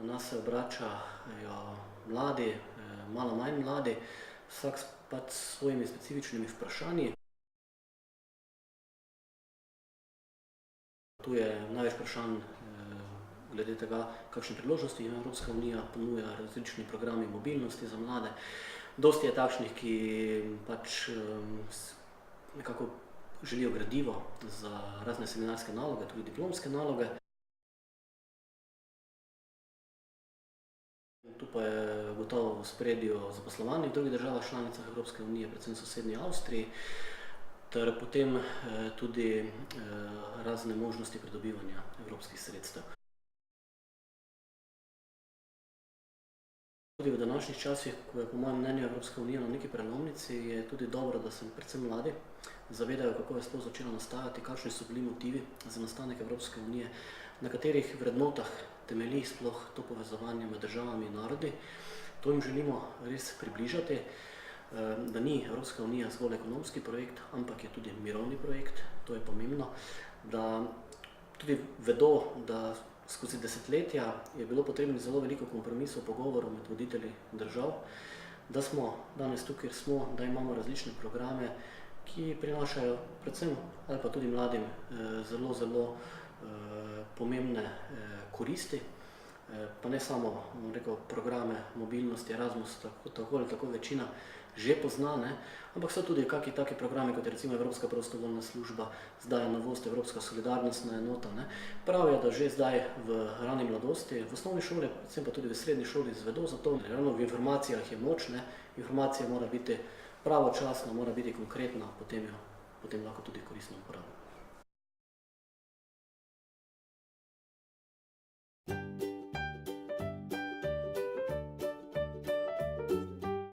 na nas se obračajo mladi, malo manj mladi, vsak pač s svojimi specifičnimi vprašanji. Tu je največ vprašanj glede tega, kakšne priložnosti Evropska unija ponuja, različni programi mobilnosti za mlade. Dosti je takšnih, ki pač nekako želijo gradivo za razne seminarske naloge, tudi diplomske naloge. Tu pa je gotovo v ospredju zaposlovanje v drugih državah članicah Evropske unije, predvsem v sosednji Avstriji, ter potem tudi razne možnosti pridobivanja evropskih sredstev. Tudi v današnjih časih, ko je po mojem mnenju Evropska unija na neki prelomnici, je tudi dobro, da se predvsem mladi zavedajo, kako je sploh začela nastajati, kakšni so bili motivi za nastanek Evropske unije, na katerih vrednotah temelji sploh to povezovanje med državami in narodi. To jim želimo res približati, da ni Evropska unija zgolj ekonomski projekt, ampak je tudi mirovni projekt. To je pomembno, da tudi vedo, da skozi desetletja je bilo potrebnih zelo veliko kompromisov, pogovorov med voditelji držav, da smo danes tukaj, kjer smo, da imamo različne programe, ki prinašajo predvsem ali pa tudi mladim zelo pomembne koristi, pa ne samo programe mobilnosti, Erasmus, tako ali tako večina že pozna, ampak so tudi kakšni taki programi, kot je recimo Evropska prostovoljna služba, zdaj je novost Evropska solidarnostna enota. Prav je, da že zdaj v rani mladosti, v osnovni šoli, predvsem pa tudi v srednji šoli izvedo za to. Ravno v informacijah je moč, informacija mora biti pravočasna, mora biti konkretna, potem lahko tudi koristno uporabljamo.